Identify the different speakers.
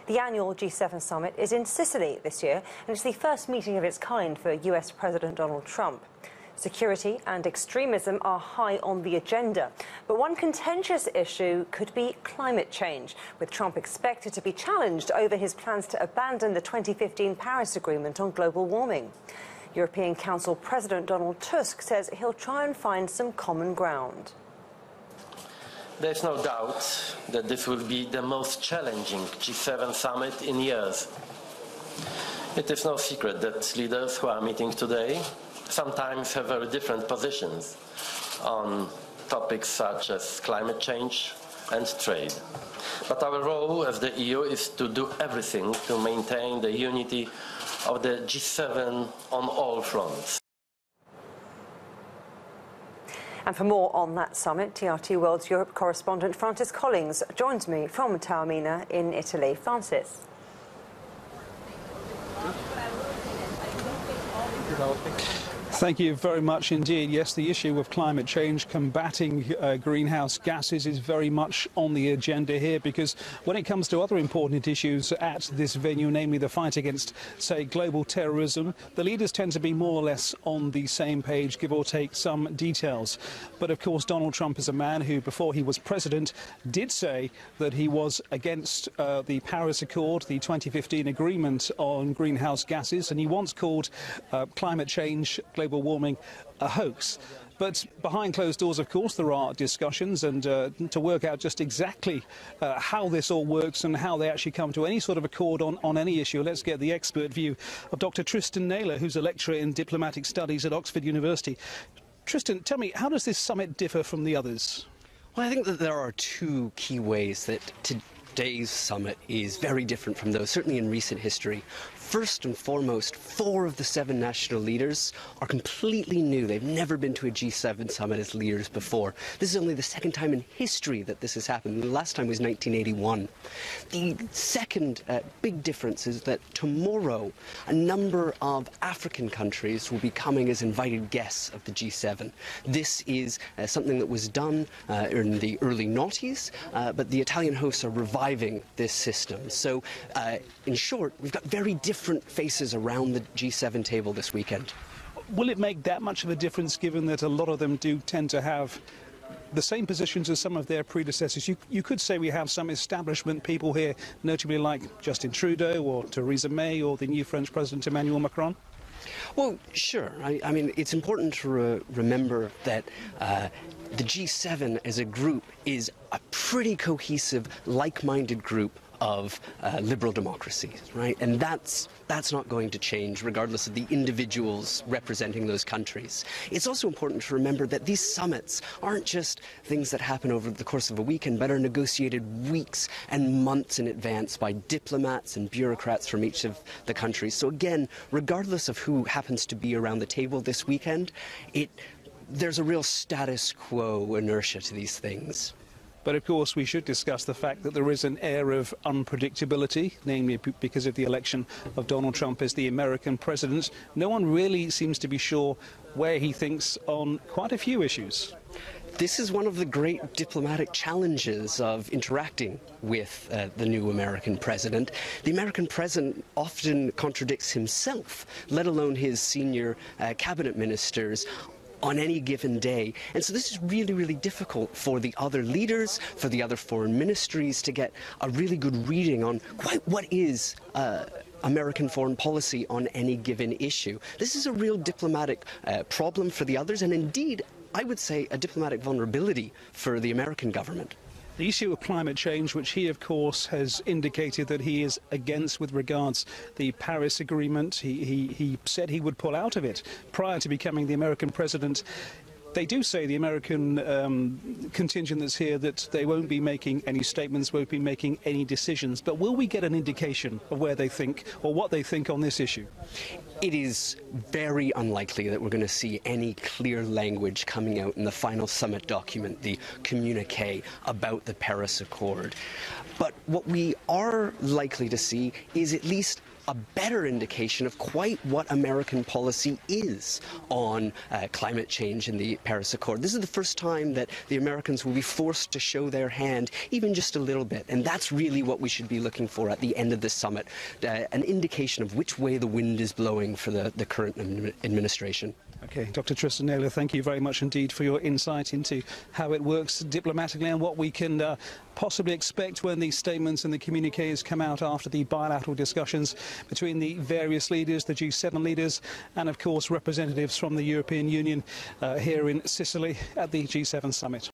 Speaker 1: The annual G7 summit is in Sicily this year, and it's the first meeting of its kind for US President Donald Trump. Security and extremism are high on the agenda, but one contentious issue could be climate change, with Trump expected to be challenged over his plans to abandon the 2015 Paris Agreement on global warming. European Council President Donald Tusk says he'll try and find some common ground.
Speaker 2: There's no doubt that this will be the most challenging G7 summit in years. It is no secret that leaders who are meeting today sometimes have very different positions on topics such as climate change and trade. But our role as the EU is to do everything to maintain the unity of the G7 on all fronts.
Speaker 1: And for more on that summit, TRT World's Europe correspondent Francis Collings joins me from Taormina in Italy. Francis.
Speaker 3: Thank you very much indeed. Yes, the issue of climate change, combating greenhouse gases is very much on the agenda here, because when it comes to other important issues at this venue, namely the fight against, say, global terrorism, the leaders tend to be more or less on the same page, give or take some details. But of course, Donald Trump is a man who, before he was president, did say that he was against the Paris Accord, the 2015 agreement on greenhouse gases, and he once called climate change, global warming, a hoax. But behind closed doors, of course, there are discussions, and to work out just exactly how this all works and how they actually come to any sort of accord on any issue, let's get the expert view of Dr Tristan Naylor, who's a lecturer in diplomatic studies at Oxford University. Tristan, tell me, how does this summit differ from the others?
Speaker 4: Well, I think that there are two key ways that today's summit is very different from those, certainly in recent history. First and foremost, 4 of the 7 national leaders are completely new. They've never been to a G7 summit as leaders before. This is only the second time in history that this has happened. The last time was 1981. The second big difference is that tomorrow a number of African countries will be coming as invited guests of the G7. This is something that was done in the early noughties, but the Italian hosts are reviving this system. So, in short, we've got very different faces around the G7 table this weekend.
Speaker 3: Will it make that much of a difference, given that a lot of them do tend to have the same positions as some of their predecessors? You could say we have some establishment people here, notably like Justin Trudeau or Theresa May or the new French President Emmanuel Macron.
Speaker 4: Well, sure. I mean, it's important to remember that the G7 as a group is a pretty cohesive, like-minded group of liberal democracies, right? And that's not going to change regardless of the individuals representing those countries. It's also important to remember that these summits aren't just things that happen over the course of a weekend, but are negotiated weeks and months in advance by diplomats and bureaucrats from each of the countries. So again, regardless of who happens to be around the table this weekend, there's a real status quo inertia to these things.
Speaker 3: But of course we should discuss the fact that there is an air of unpredictability, namely because of the election of Donald Trump as the American president. No one really seems to be sure where he thinks on quite a few issues.
Speaker 4: This is one of the great diplomatic challenges of interacting with the new American president. The American president often contradicts himself, let alone his senior cabinet ministers, on any given day. And so this is really, really difficult for the other leaders, for the other foreign ministries to get a really good reading on quite what is American foreign policy on any given issue. This is a real diplomatic problem for the others, and indeed, I would say, a diplomatic vulnerability for the American government.
Speaker 3: The issue of climate change, which he, of course, has indicated that he is against with regards the Paris Agreement. He said he would pull out of it prior to becoming the American president. They do say, the American contingent that's here, that they won't be making any statements, won't be making any decisions. But will we get an indication of where they think or what they think on this issue?
Speaker 4: It is very unlikely that we're going to see any clear language coming out in the final summit document, the communique about the Paris Accord. But what we are likely to see is at least a better indication of quite what American policy is on climate change in the Paris Accord. This is the first time that the Americans will be forced to show their hand, even just a little bit, and that's really what we should be looking for at the end of this summit, an indication of which way the wind is blowing for the current administration.
Speaker 3: Okay, Dr Tristan Naylor, thank you very much indeed for your insight into how it works diplomatically and what we can possibly expect when these statements and the communiques come out after the bilateral discussions between the various leaders, the G7 leaders, and of course representatives from the European Union here in Sicily at the G7 summit.